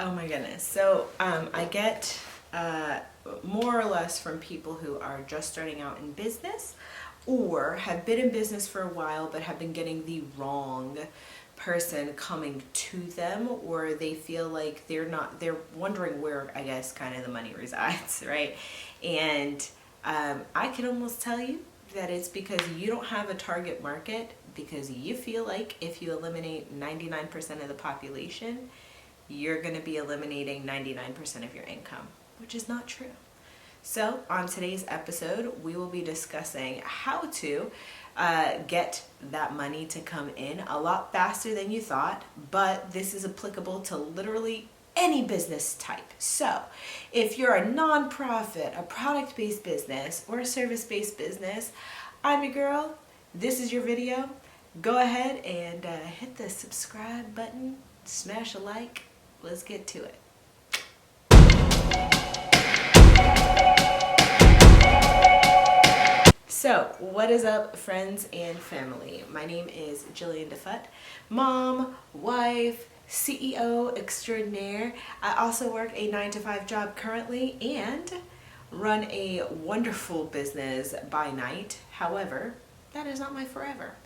Oh my goodness. So I get more or less from people who are just starting out in business or have been in business for a while but have been getting the wrong person coming to them, or they feel like they're wondering where, I guess, kind of the money resides, right? And I can almost tell you that it's because you don't have a target market, because you feel like if you eliminate 99% of the population, you're going to be eliminating 99% of your income, which is not true. So on today's episode, we will be discussing how to get that money to come in a lot faster than you thought, but this is applicable to literally any business type. So if you're a nonprofit, a product-based business, or a service-based business, I'm your girl. This is your video. Go ahead and hit the subscribe button, smash a like. Let's get to it. So, what is up, friends and family? My name is Jillian DeFutt, mom, wife, CEO extraordinaire. I also work a 9-to-5 job currently and run a wonderful business by night. However, that is not my forever.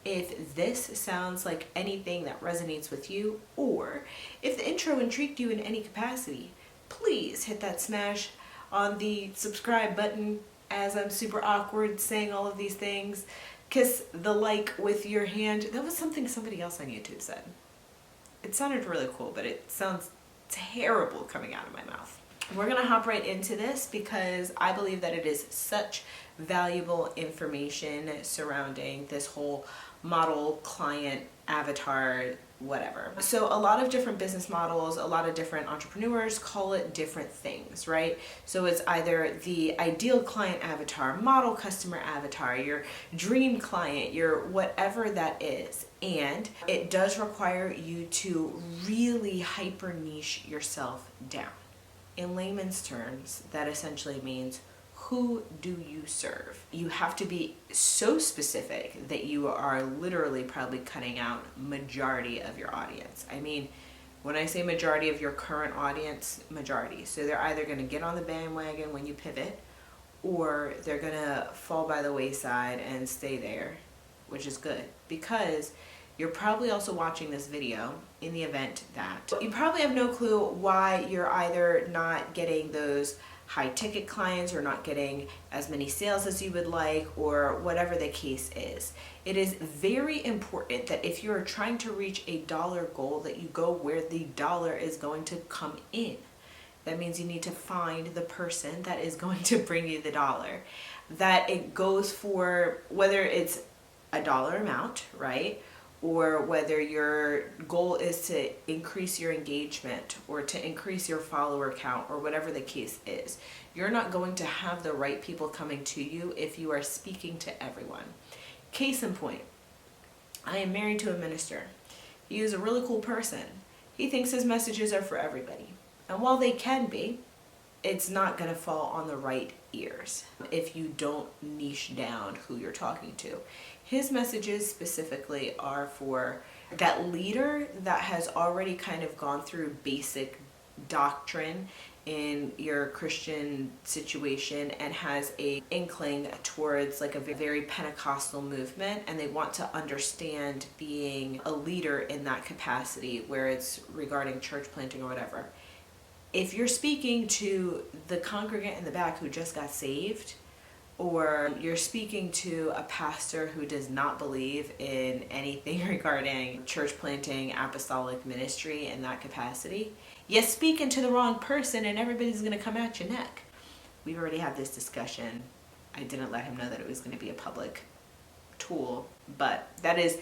If this sounds like anything that resonates with you, or if the intro intrigued you in any capacity, please hit that smash on the subscribe button. As I'm super awkward saying all of these things, kiss the like with your hand. That was something somebody else on YouTube said. It sounded really cool, but it sounds terrible coming out of my mouth. We're gonna hop right into this because I believe that it is such valuable information surrounding this whole model, client, avatar, whatever. So a lot of different business models, a lot of different entrepreneurs call it different things, right? So it's either the ideal client avatar, model customer avatar, your dream client, your whatever that is. And it does require you to really hyper niche yourself down. In layman's terms, that essentially means, who do you serve? You have to be so specific that you are literally probably cutting out majority of your audience. I mean, when I say majority of your current audience, majority. So they're either going to get on the bandwagon when you pivot, or they're going to fall by the wayside and stay there, which is good because you're probably also watching this video in the event that you probably have no clue why you're either not getting those high ticket clients or not getting as many sales as you would like, or whatever the case is. It is very important that if you're trying to reach a dollar goal, that you go where the dollar is going to come in. That means you need to find the person that is going to bring you the dollar. That it goes for whether it's a dollar amount, right? Or whether your goal is to increase your engagement or to increase your follower count or whatever the case is. You're not going to have the right people coming to you if you are speaking to everyone. Case in point, I am married to a minister. He is a really cool person. He thinks his messages are for everybody. And while they can be, it's not going to fall on the right ears if you don't niche down who you're talking to. His messages specifically are for that leader that has already kind of gone through basic doctrine in your Christian situation and has a inkling towards like a very Pentecostal movement, and they want to understand being a leader in that capacity where it's regarding church planting or whatever. If you're speaking to the congregant in the back who just got saved, or you're speaking to a pastor who does not believe in anything regarding church planting, apostolic ministry in that capacity, you're speaking to the wrong person and everybody's going to come at your neck. We've already had this discussion. I didn't let him know that it was going to be a public tool, but that is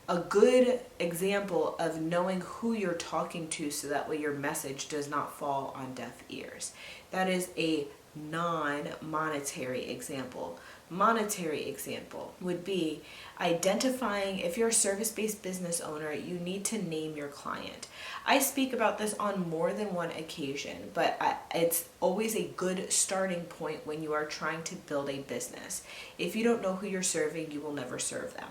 a good example of knowing who you're talking to so that way your message does not fall on deaf ears. That is a non-monetary example. Monetary example would be identifying, if you're a service-based business owner, you need to name your client. I speak about this on more than one occasion, but it's always a good starting point when you are trying to build a business. If you don't know who you're serving, you will never serve them.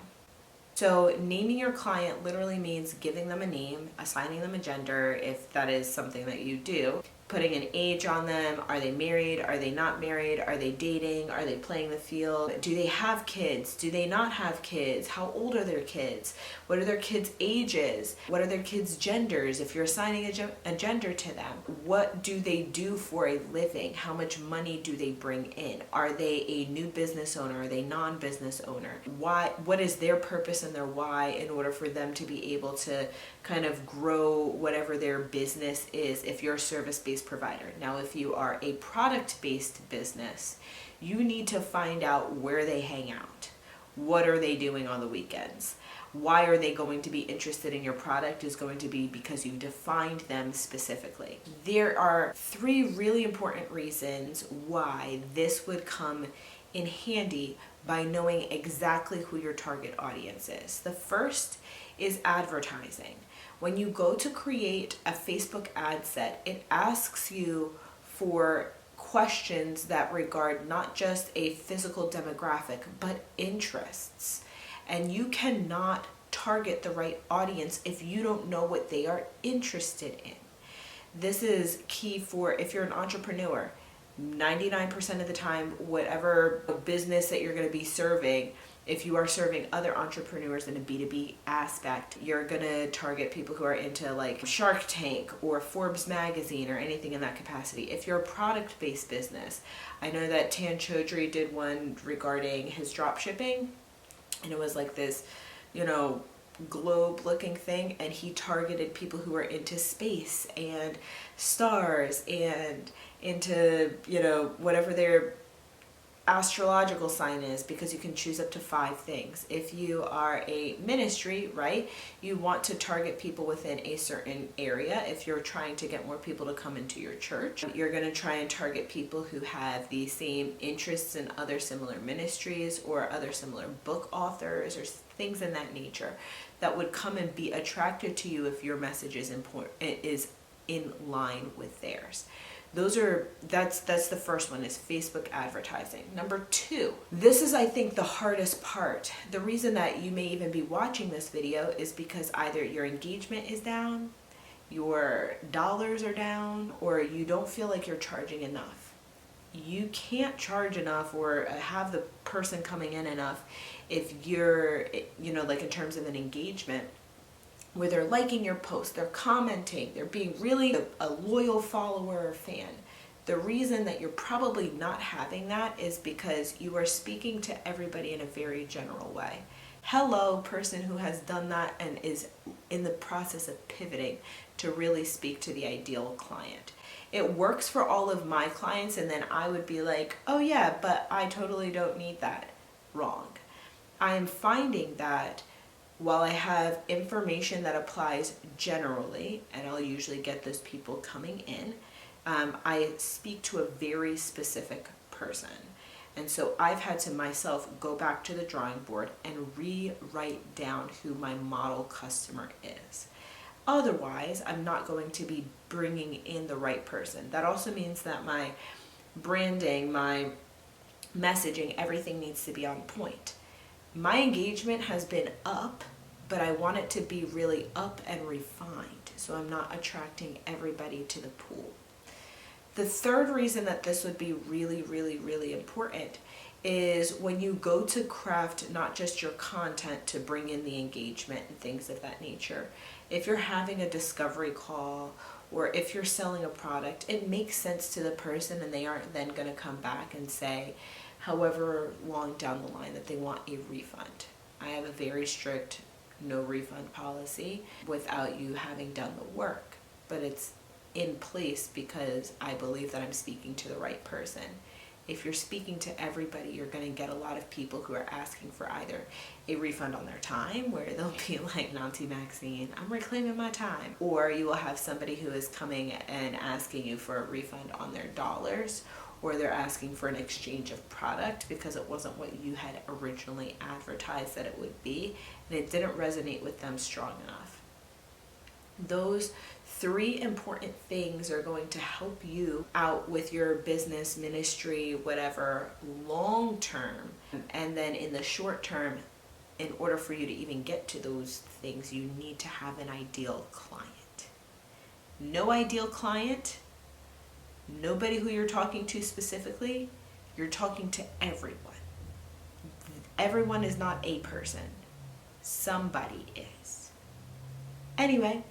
So naming your client literally means giving them a name, assigning them a gender, if that is something that you do, putting an age on them. Are they married? Are they not married? Are they dating? Are they playing the field? Do they have kids? Do they not have kids? How old are their kids? What are their kids' ages? What are their kids' genders? If you're assigning a gender to them, what do they do for a living? How much money do they bring in? Are they a new business owner? Are they non-business owner? What is their purpose and their why in order for them to be able to kind of grow whatever their business is if you're a service-based provider. Now, if you are a product-based business, you need to find out where they hang out. What are they doing on the weekends? Why are they going to be interested in your product is going to be because you defined them specifically. There are 3 really important reasons why this would come in handy by knowing exactly who your target audience is. The first is advertising. When you go to create a Facebook ad set, it asks you for questions that regard not just a physical demographic, but interests. And you cannot target the right audience if you don't know what they are interested in. This is key for if you're an entrepreneur. 99% of the time, whatever business that you're going to be serving, if you are serving other entrepreneurs in a B2B aspect, you're going to target people who are into like Shark Tank or Forbes magazine or anything in that capacity. If you're a product-based business, I know that Tan Chaudhry did one regarding his drop shipping, and it was like this, globe looking thing, and he targeted people who are into space and stars and into, whatever their astrological sign is, because you can choose up to 5 things. If you are a ministry, right, you want to target people within a certain area. If you're trying to get more people to come into your church, you're going to try and target people who have the same interests in other similar ministries or other similar book authors or things in that nature that would come and be attracted to you if your message is in line with theirs. That's the first one, is Facebook advertising. Number 2, this is, I think, the hardest part. The reason that you may even be watching this video is because either your engagement is down, your dollars are down, or you don't feel like you're charging enough. You can't charge enough or have the person coming in enough if you're, like in terms of an engagement, where they're liking your post, they're commenting, they're being really a loyal follower or fan. The reason that you're probably not having that is because you are speaking to everybody in a very general way. Hello, person who has done that and is in the process of pivoting to really speak to the ideal client. It works for all of my clients, and then I would be like, oh yeah, but I totally don't need that. Wrong. I am finding that while I have information that applies generally, and I'll usually get those people coming in, I speak to a very specific person. And so I've had to myself go back to the drawing board and rewrite down who my model customer is. Otherwise, I'm not going to be bringing in the right person. That also means that my branding, my messaging, everything needs to be on point. My engagement has been up, but I want it to be really up and refined, so I'm not attracting everybody to the pool. The third reason that this would be really, really, really important is when you go to craft not just your content to bring in the engagement and things of that nature. If you're having a discovery call or if you're selling a product, it makes sense to the person, and they aren't then going to come back and say, however long down the line, that they want a refund. I have a very strict no refund policy without you having done the work, but it's in place because I believe that I'm speaking to the right person. If you're speaking to everybody, you're going to get a lot of people who are asking for either a refund on their time, where they'll be like, Nancy Maxine, I'm reclaiming my time. Or you will have somebody who is coming and asking you for a refund on their dollars, or they're asking for an exchange of product because it wasn't what you had originally advertised that it would be, and it didn't resonate with them strong enough. Those 3 important things are going to help you out with your business, ministry, whatever, long term. And then in the short term, in order for you to even get to those things, you need to have an ideal client. No ideal client, nobody who you're talking to specifically, you're talking to everyone. Everyone is not a person. Somebody is. Anyway,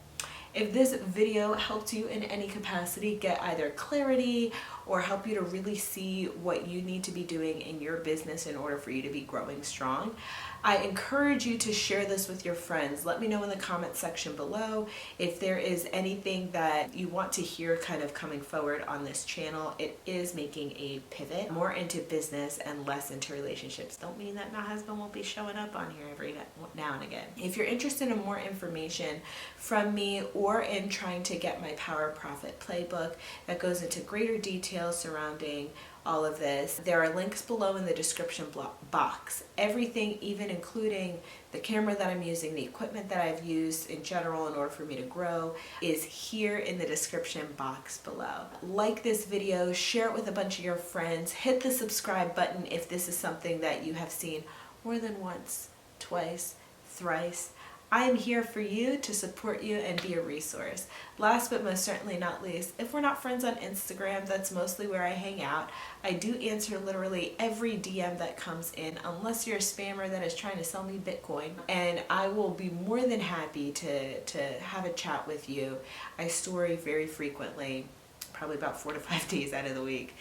if this video helped you in any capacity get either clarity or help you to really see what you need to be doing in your business in order for you to be growing strong, I encourage you to share this with your friends. Let me know in the comment section below if there is anything that you want to hear kind of coming forward on this channel. It is making a pivot more into business and less into relationships. Don't mean that my husband won't be showing up on here every now and again. If you're interested in more information from me or in trying to get my Power Profit Playbook that goes into greater detail surrounding all of this, there are links below in the description box. Everything, even including the camera that I'm using, the equipment that I've used in general in order for me to grow, is here in the description box below. Like this video, share it with a bunch of your friends, hit the subscribe button if this is something that you have seen more than once, twice, thrice. I am here for you to support you and be a resource. Last but most certainly not least, if we're not friends on Instagram, that's mostly where I hang out. I do answer literally every DM that comes in, unless you're a spammer that is trying to sell me Bitcoin, and I will be more than happy to have a chat with you. I story very frequently, probably about 4 to 5 days out of the week.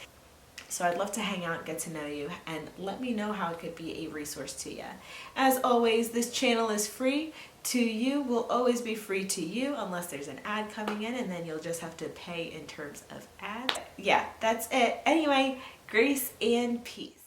So I'd love to hang out, get to know you, and let me know how it could be a resource to you. As always, this channel is free to you, will always be free to you unless there's an ad coming in, and then you'll just have to pay in terms of ads. Yeah, that's it. Anyway, grace and peace.